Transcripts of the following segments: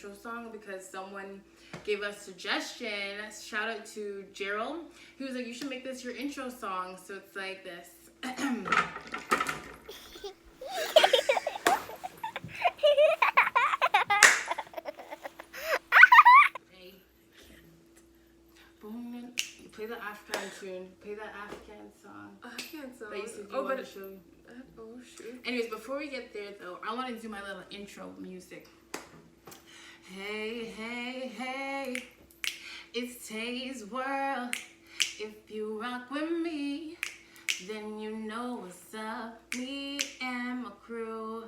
intro song because someone gave us suggestion. Shout out to Gerald. He was like, you should make this your intro song. So it's like this. Play the Afghan tune. Play that Afghan song. Afghan song. That used to do Oh, on but the show. oh shoot. Anyways, before we get there though, I want to do my little intro music. Hey, hey, hey, it's Tay's world. If you rock with me, then you know what's up. Me and my crew.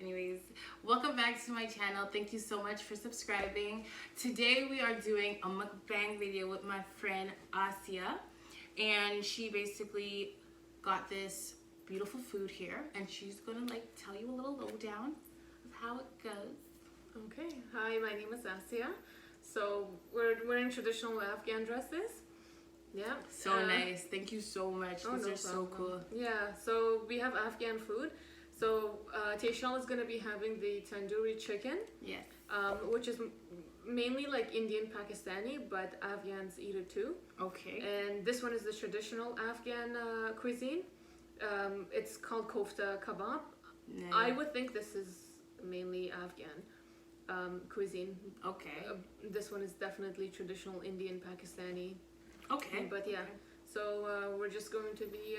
Anyways, welcome back to my channel. Thank you so much for subscribing. Today we are doing a mukbang video with my friend Asia, and she basically got this beautiful food here, and she's gonna like tell you a little lowdown of how it goes. Okay. Hi, my name is Asia. So we're wearing traditional Afghan dresses. Yeah. So nice. Thank you so much. Oh, These no are so problem. cool. Yeah. So we have Afghan food. So Taishal is gonna be having the tandoori chicken. Yes. Which is mainly like Indian Pakistani, but Afghans eat it too. Okay. And this one is the traditional Afghan cuisine. It's called kofta kebab. Nice. I would think this is mainly Afghan cuisine. Okay. This one is definitely traditional Indian Pakistani. Okay. But yeah, Okay. so we're just going to be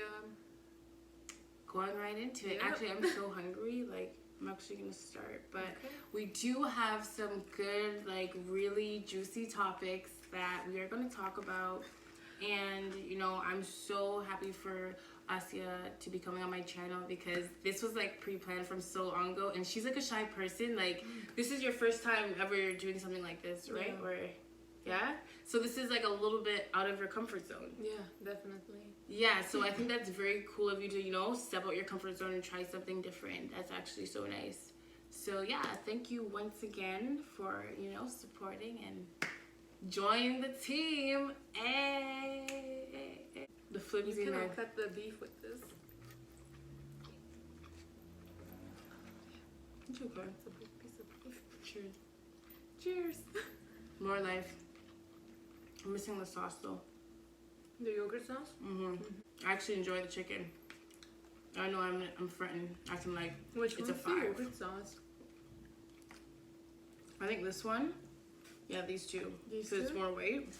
Going right into it. Yeah. Actually, I'm so hungry. Like, I'm actually gonna start. But Okay. we do have some good, like, really juicy topics that we are gonna talk about. And, you know, I'm so happy for Asia to be coming on my channel because this was, like, pre-planned from so long ago. And she's, like, a shy person. Like, this is your first time ever doing something like this, right? Yeah. Or, yeah? So this is, like, a little bit out of your comfort zone. yeah, definitely. Yeah, so I think that's very cool of you to, you know, step out your comfort zone and try something different. That's actually so nice. So yeah, thank you once again for, you know, supporting and joining the team. Hey. The You flimsy cannot knife. cut the beef with this. It's okay. It's a big piece of beef. Cheers. Cheers. More life. I'm missing the sauce though. The yogurt sauce. I actually enjoy the chicken. I know I'm fretting, acting like Which it's one's a the 5. yogurt sauce? I think this one. Yeah, these two. These So it's two? more weight.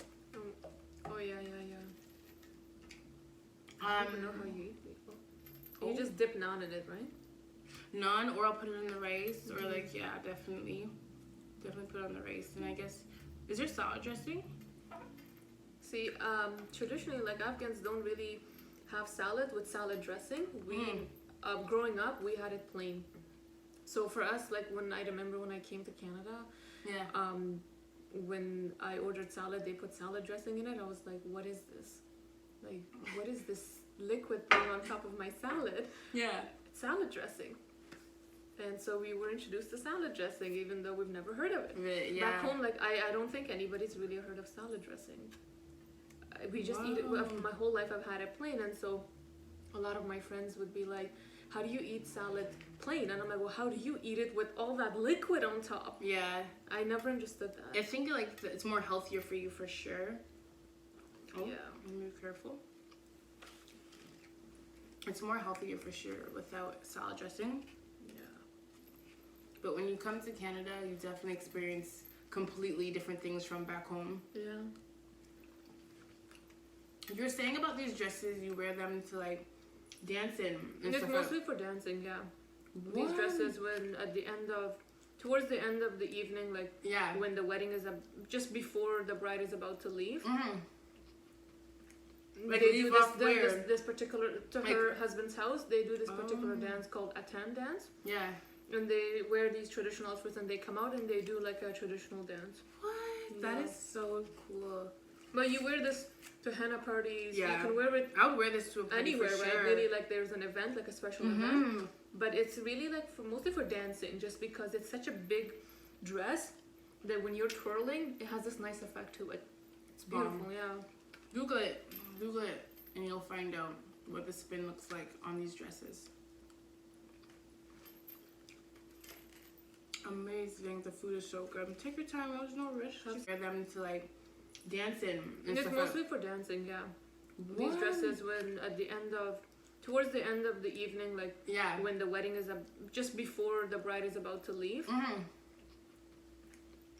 Oh yeah. I don't know how you eat people. You just dip naan in it, right? Naan, or I'll put it in the rice, or like, yeah, definitely put it on the rice. And I guess, is there salad dressing? See, traditionally, like Afghans don't really have salad with salad dressing. We, growing up, we had it plain. So for us, like I remember when I came to Canada, Yeah. when I ordered salad, they put salad dressing in it. I was like, what is this? Like, what is this liquid thing on top of my salad? Yeah. It's salad dressing. And so we were introduced to salad dressing, even though we've never heard of it. Yeah. Back home, like I don't think anybody's really heard of salad dressing. We just eat it. My whole life I've had it plain, and so a lot of my friends would be like, "How do you eat salad plain?" And I'm like, "Well, how do you eat it with all that liquid on top?" Yeah. I never understood that. I think like it's more healthier for you for sure. Oh, Yeah. Be careful. It's more healthier for sure without salad dressing. Yeah. But when you come to Canada, you definitely experience completely different things from back home. Yeah. You were saying about these dresses, you wear them to like dance in. And It's stuff mostly for dancing. Yeah. What? These dresses when towards the end of the evening, like Yeah. when the wedding is just before the bride is about to leave. Like they leave do off where? this particular to Like- her husband's house. They do this particular dance called Atan dance, Yeah. and they wear these traditional outfits and they come out and they do like a traditional dance. What? That Yeah. is so cool. But you wear this to henna parties. Yeah. You can wear it I would wear this to a party anywhere, for sure. right? Really, like there's an event, like a special event. But it's really like mostly for dancing, just because it's such a big dress that when you're twirling, it has this nice effect to it. It's beautiful, yeah. Google it, and you'll find out what the spin looks like on these dresses. Amazing. The food is so good. Take your time. There's no rush. Get them to like dancing. And It's stuff mostly for dancing, yeah. What? These dresses when towards the end of the evening, like Yeah. when the wedding is just before the bride is about to leave.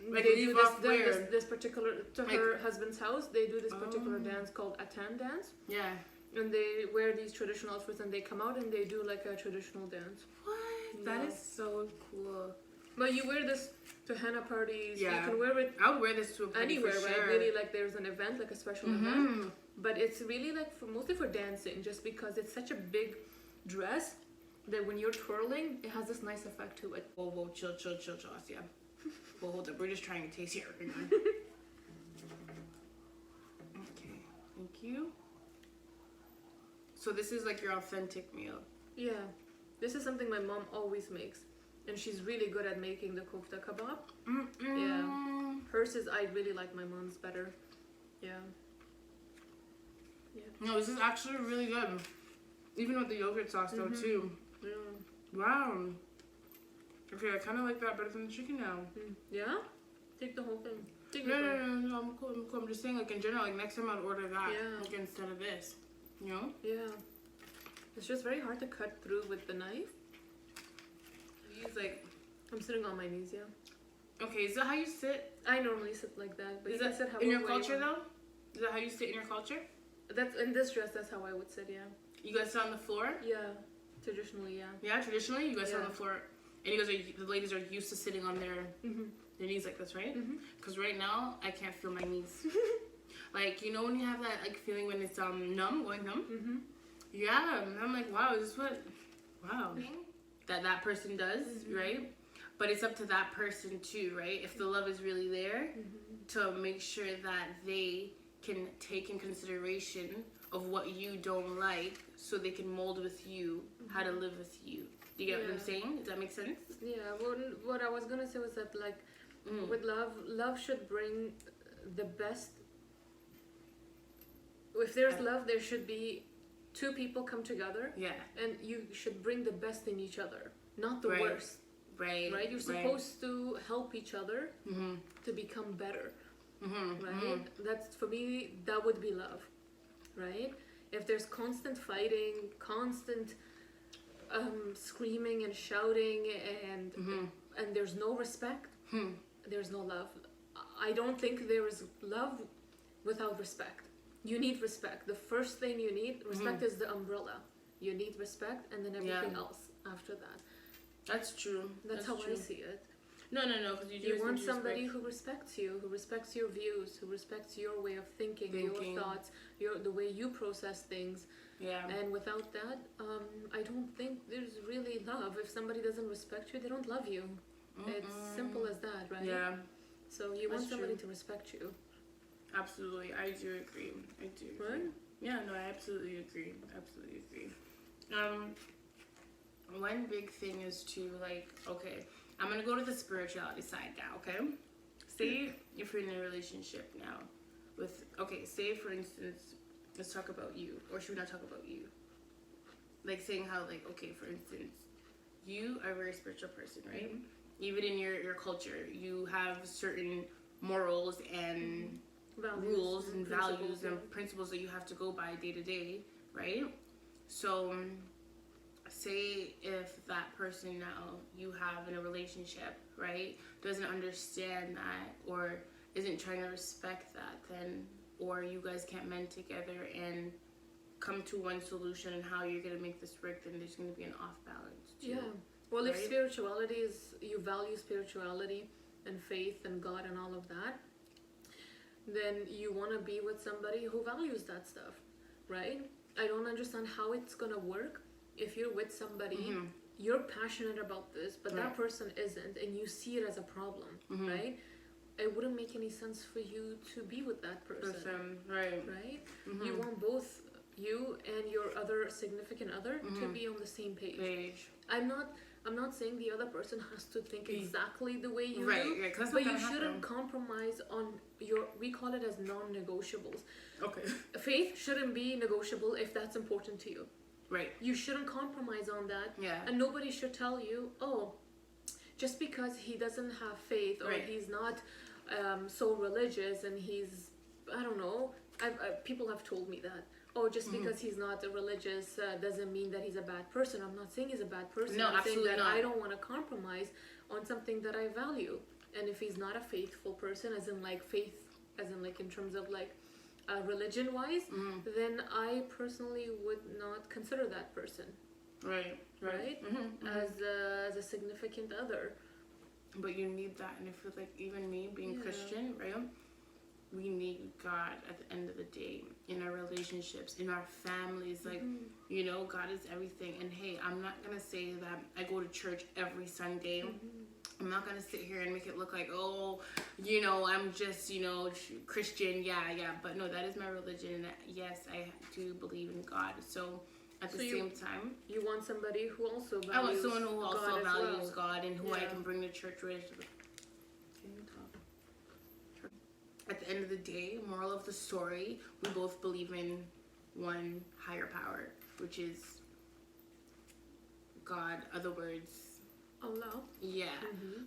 Like they leave do off this particular to Like- her husband's house. They do this particular dance called a tan dance, Yeah. and they wear these traditional outfits and they come out and they do like a traditional dance. What? That Yeah. is so cool. But you wear this to henna parties. Yeah. You can wear it I would wear this to a party anywhere, for right? sure. Really, like there's an event, like a special event. Mm-hmm. But it's really like mostly for dancing, just because it's such a big dress that when you're twirling, it has this nice effect to it. Whoa, chill, yeah. Well, hold up. We're just trying to taste here. Hang on. Okay. Thank you. So this is like your authentic meal. Yeah, this is something my mom always makes, and she's really good at making the kofta kebab. Yeah. Hers is, I really like my mom's better. Yeah. No, this is actually really good. Even with the yogurt sauce though too. Yeah. Wow. Okay, I kind of like that better than the chicken now. Yeah? Take the whole thing. Take No, it. I'm cool. I'm just saying, like in general, like next time I'd order that, Yeah. like instead of this. You know? Yeah. It's just very hard to cut through with the knife. Use like. I'm sitting on my knees, yeah. Okay, is that how you sit? I normally sit like that, but Is you can that sit in your however way you culture want. though? Is that how you sit in your culture? That's in this dress. That's how I would sit. Yeah. You guys sit on the floor? Yeah. Traditionally, yeah. Yeah, traditionally you guys sit on Yeah. the floor, and you guys the ladies are used to sitting on their knees like this, right? Because right now I can't feel my knees. Like you know when you have that like feeling when it's going numb. Yeah, and I'm like, wow, is this what? Wow. That person does, right? But it's up to that person too, right? If the love is really there, to make sure that they can take in consideration of what you don't like, so they can mold with you how to live with you. Do you get what I'm Yeah. saying? Does that make sense? Yeah. What I was gonna say was that like with love should bring the best. If there's love, there should be two people come together, Yeah. and you should bring the best in each other, not the Right. worst. Right. Right? You're supposed to help each other to become better. Right? That's for me. That would be love, right? If there's constant fighting, constant screaming and shouting, and there's no respect, there's no love. I don't think there is love without respect. You need respect. The first thing you need, respect is the umbrella. You need respect, and then everything else after that. That's true. That's how true. I see it. No, because You want somebody who respects you, who respects your views, who respects your way of thinking. Your thoughts, the way you process things. Yeah. And without that, I don't think there's really love. If somebody doesn't respect you, they don't love you. It's simple as that, right? Yeah. So you want That's somebody true. to respect you. Absolutely, I do agree. Right? Yeah, no, I absolutely agree. One big thing is to like, okay, I'm gonna go to the spirituality side now, okay? Say if you're in a relationship now with, okay, say for instance, let's talk about you, or should we not talk about you? Like saying how like, okay, for instance, you are a very spiritual person, right? Even in your culture, you have certain morals and rules and values and principles that you have to go by day to day, right? So say if that person now you have in a relationship, right, doesn't understand that or isn't trying to respect that, then, or you guys can't mend together and come to one solution and how you're going to make this work, then there's going to be an off balance too. Yeah. Well, if right? spirituality is, you value spirituality and faith and God and all of that, then you want to be with somebody who values that stuff, right? I don't understand how it's going to work if you're with somebody, you're passionate about this, but that person isn't, and you see it as a problem, right? It wouldn't make any sense for you to be with that person, right? You want both you and your other significant other to be on the same page. I'm not saying the other person has to think exactly the way you do, but you shouldn't compromise on we call it as non-negotiables. Okay. Faith shouldn't be negotiable if that's important to you. Right. You shouldn't compromise on that. Yeah. And nobody should tell you, oh, just because he doesn't have faith, or Right. he's not so religious, and he's, I don't know, people have told me that. Oh, just because he's not religious doesn't mean that he's a bad person. I'm not saying he's a bad person. No, I'm saying absolutely that not. I don't want to compromise on something that I value. And if he's not a faithful person, as in like faith, as in like in terms of like religion wise, then I personally would not consider that person, Right. right? As a significant other. But you need that, and I feel like even me being Yeah. Christian, right? We need God at the end of the day in our relationships, in our families. Like, you know, God is everything. And hey, I'm not gonna say that I go to church every Sunday. I'm not gonna sit here and make it look like, oh, you know, I'm just, you know, Christian. Yeah. But no, that is my religion. And yes, I do believe in God. So at the same time, You want somebody who also values I want someone who also God as values well. God and who I Yeah. can bring to church with. At the end of the day, moral of the story, we both believe in one higher power, which is God. Other words, Allah. yeah.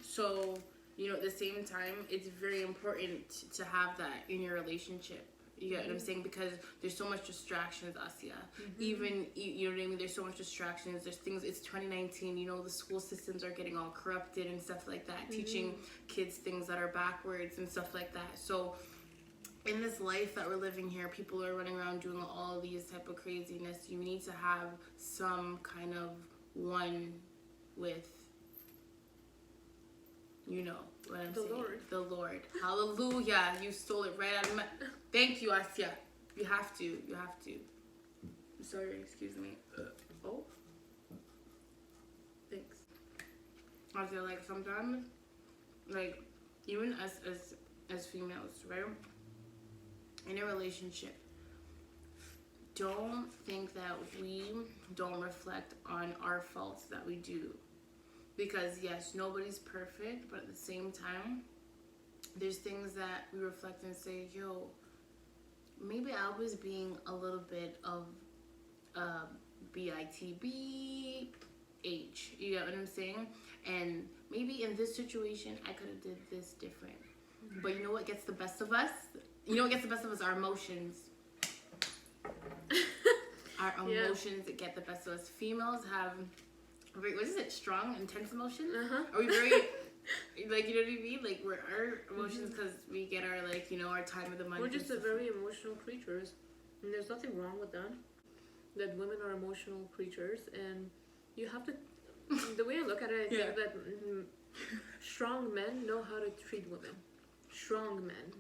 So, you know, at the same time, it's very important to have that in your relationship. You get what I'm saying? Because there's so much distractions, Asya. Even, you know what I mean? There's so much distractions. There's things, it's 2019, you know, the school systems are getting all corrupted and stuff like that. Teaching kids things that are backwards and stuff like that. So, in this life that we're living here, people are running around doing all these type of craziness. You need to have some kind of one with, you know what I'm saying? Lord. The Lord. Hallelujah. You stole it right out of my... Thank you, Asya. You have to. I'm sorry, excuse me. Oh. Thanks. Asya, like, sometimes, like, even as females, right? In a relationship, don't think that we don't reflect on our faults that we do. Because yes, nobody's perfect, but at the same time, there's things that we reflect and say, yo, maybe I was being a little bit of bitbh. You get what I'm saying? And maybe in this situation, I could have did this different. But you know what gets the best of us? Our emotions. Our emotions that get the best of us. Females have, what is it? Strong, intense emotions? Are we very, like, you know what I mean? Like, we're our emotions because we get our, like, you know, our time of the month. We're just a very emotional creatures, and there's nothing wrong with that. That women are emotional creatures, and you have to. The way I look at it, I think that strong men know how to treat women. Strong men.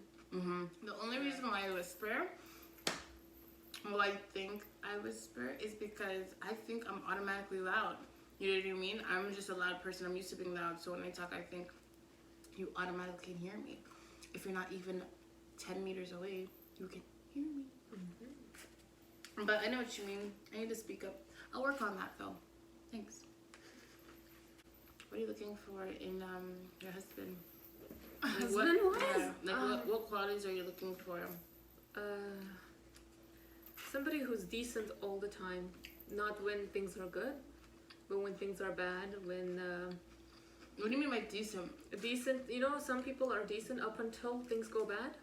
The only reason why I whisper, well, I think I whisper, is because I think I'm automatically loud. You know what I mean? I'm just a loud person. I'm used to being loud. So when I talk, I think you automatically can hear me. If you're not even 10 meters away, you can hear me. But I know what you mean. I need to speak up. I'll work on that, though. Thanks. What are you looking for in your husband? What qualities are you looking for? Somebody who's decent all the time, not when things are good, but when things are bad. When what do you mean by decent? Decent, you know, some people are decent up until things go bad.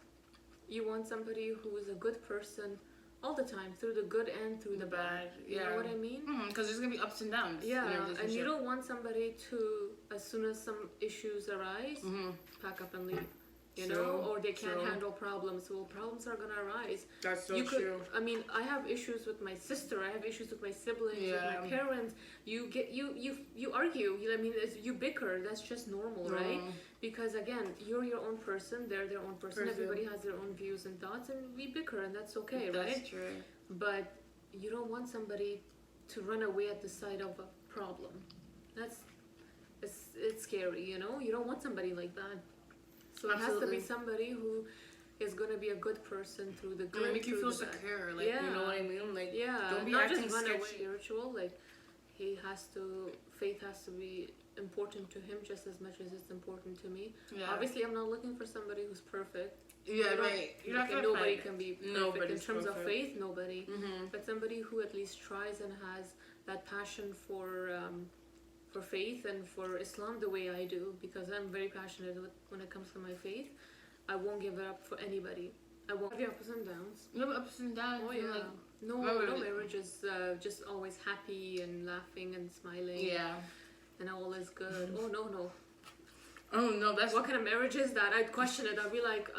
You want somebody who is a good person all the time, through the good and through the bad. You know what I mean? Because there's gonna be ups and downs. Yeah, and you don't want somebody to, as soon as some issues arise, pack up and leave. You know, or they can't handle problems. Well, problems are gonna arise. That's so true. I mean, I have issues with my sister. I have issues with my siblings, with my parents. You argue. I mean, you bicker. That's just normal, right? Because again, you're your own person. They're their own person. Everybody has their own views and thoughts, and we bicker, and that's okay, right? That's true. But you don't want somebody to run away at the sight of a problem. It's scary, you know. You don't want somebody like that. So it has to be somebody who is going to be a good person through the good. Make you feel secure, like, you know what I mean? Like, don't be not acting just run away. sketchy. Spiritual, like, faith has to be important to him just as much as it's important to me. Yeah. Obviously, I'm not looking for somebody who's perfect. Yeah, right. You're not gonna nobody can be perfect. Nobody's in terms perfect. of faith, nobody. But somebody who at least tries and has that passion for faith and for Islam the way I do, because I'm very passionate when it comes to my faith. I won't give it up for anybody. I won't have your ups and downs. You have ups and downs. Oh yeah. Like, No marriage is just always happy and laughing and smiling. yeah. And all is good. Oh no. Oh no, that's What kind of marriage is that? I'd question it. I'd be like,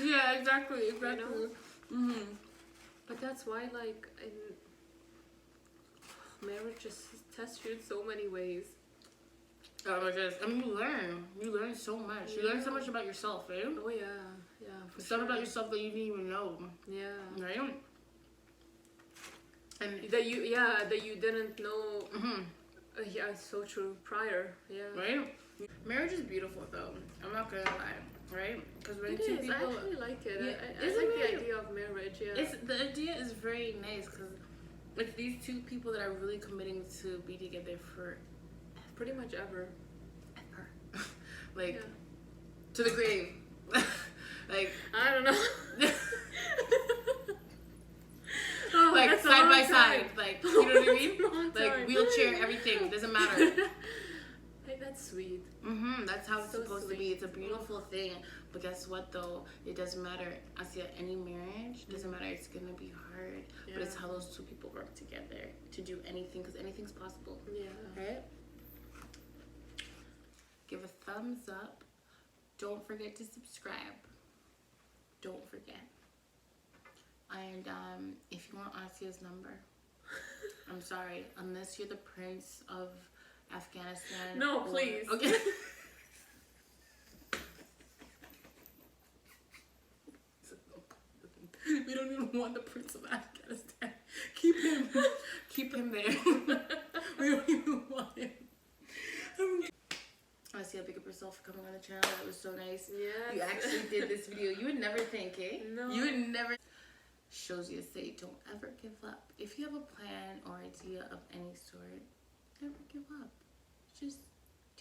yeah, exactly. You know? But that's why, like, marriage just tests you in so many ways. Oh my goodness. I mean, you learn so much. You learn so much about yourself, right? Oh yeah, for Stuff sure. about yourself that you didn't even know, Yeah. right? And That you didn't know. Yeah, it's so true. Prior, yeah. right? Marriage is beautiful, though. I'm not gonna lie, right? Because when It two is. people, I actually like it. Yeah, I isn't like the it? idea of marriage. Yeah. it's the idea is very nice because like these two people that are really committing to be together for pretty much ever. ever, like Yeah. to the grave, like I don't know. like that's a side long by time. side, like you know what I mean? Long Like time. wheelchair, everything doesn't matter. Hey, that's sweet. That's how it's So supposed to sweet. be. It's a beautiful thing. But guess what though? It doesn't matter. I see any marriage, doesn't matter. It's gonna be hard. But it's Yeah. how those two people work together to do anything, because anything's possible. Yeah. Right? Give a thumbs up. Don't forget to subscribe. Don't forget. And if you want Asia's number, I'm sorry, unless you're the prince of Afghanistan. No, please. Okay. We don't even want the prince of Afghanistan. Keep him there. We don't even want him. Asia, big up yourself for coming on the channel. That was so nice. Yes. You actually did this video. You would never think, eh? No. You would never. Shows you to say, don't ever give up. If you have a plan or idea of any sort, never give up. Just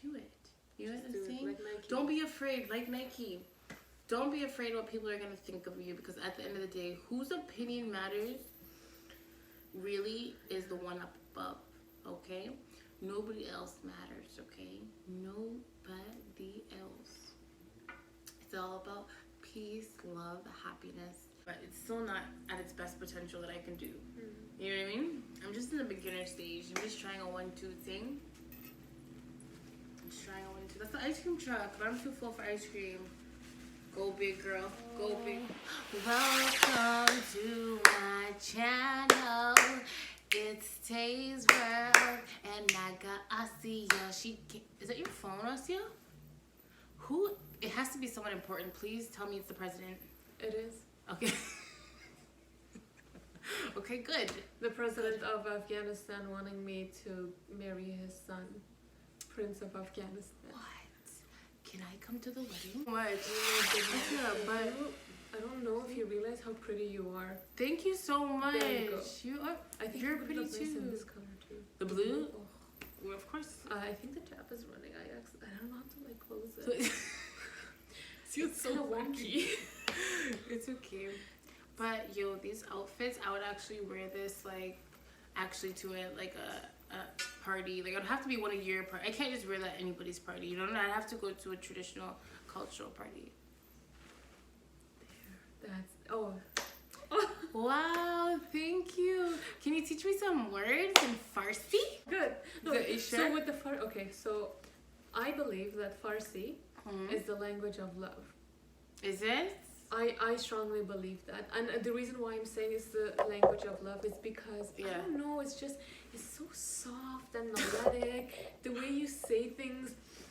do it. You know what I'm do it, saying? like Nike. Don't be afraid, like Nike. Don't be afraid what people are going to think of you, because at the end of the day, whose opinion matters really is the one up above, okay? Nobody else matters, okay? Nobody else. It's all about peace, love, happiness. But it's still not at its best potential that I can do. You know what I mean? I'm just in the beginner stage. I'm just trying a 1-2 thing. I'm just trying a 1-2. That's the ice cream truck, but I'm too full for ice cream. Go big, girl. Go big. Welcome to my channel. It's Tay's World, and I got Asia. Is that your phone, Asia? Who? It has to be someone important. Please tell me it's the president. It is. Okay. Okay, good. The president of Afghanistan wanting me to marry his son, Prince of Afghanistan. What? Can I come to the wedding? What? Yeah, but I don't know if you realize how pretty you are. thank you so much. There you go. You are. I think You're you pretty look nice in too. this color too. The blue? Oh. Well, of course. I think the tap is running. I don't know how to like close it. See, it's so kinda wonky. It's okay. But yo, these outfits, I would actually wear this like actually to a party. Like, it'd have to be one of your party. I can't just wear that at anybody's party. You know, I'd have to go to a traditional cultural party. Wow, thank you. Can you teach me some words in Farsi? Good. No, Is that so sure? with the okay, so I believe that Farsi is the language of love. Is it? I strongly believe that, and the reason why I'm saying it's the language of love is because I don't know, it's so soft and melodic. The way you say things,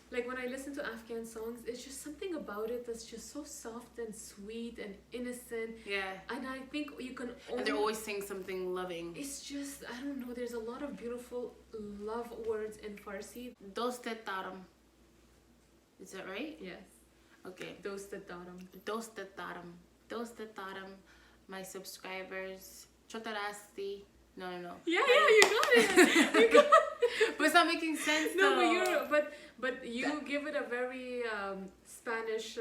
like when I listen to Afghan songs, it's just something about it that's just so soft and sweet and innocent. Yeah. And I think you can. And they're always saying something loving. It's just, I don't know. There's a lot of beautiful love words in Farsi. Doste taram. Is that right? Yes. Okay. Doste taram. Doste taram. Doste taram. My subscribers. Chotarasti. No. Yeah, you got it. You got it. But it's not making sense. No, though. but you give it a very Spanish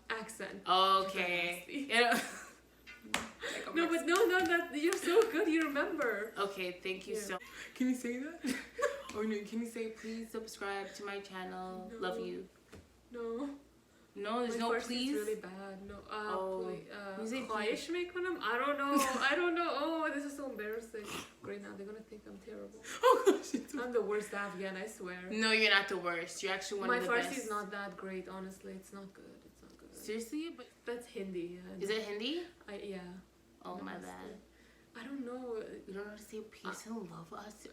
accent. Okay. Yeah. No, that you're so good. You remember. Okay, thank you Yeah. so. Can you say that? Or no, can you say please subscribe to my channel? No. Love you. No. No, there's My no Farsi is please. really bad. No. Oh. You say Khwahish mein kunam? I don't know. I don't know. Oh, this is so embarrassing. Great, now they're gonna think I'm terrible. Oh gosh. I'm the worst Afghan, I swear. No, you're not the worst. You're actually one My of the Farsi best. is not that great, honestly. It's not good. It's not good. Seriously? But That's Hindi. Yeah, is it Hindi? Yeah. Oh, my Namaste. bad. I don't know. You don't know how to say peace and love us.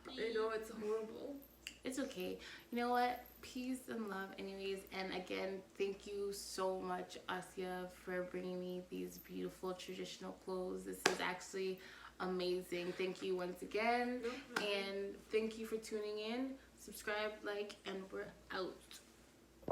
I know it's horrible. It's okay. You know what? Peace and love anyways. And again, thank you so much, Asya, for bringing me these beautiful traditional clothes. This is actually amazing. Thank you once again. No problem. And thank you for tuning in. Subscribe, like, and we're out.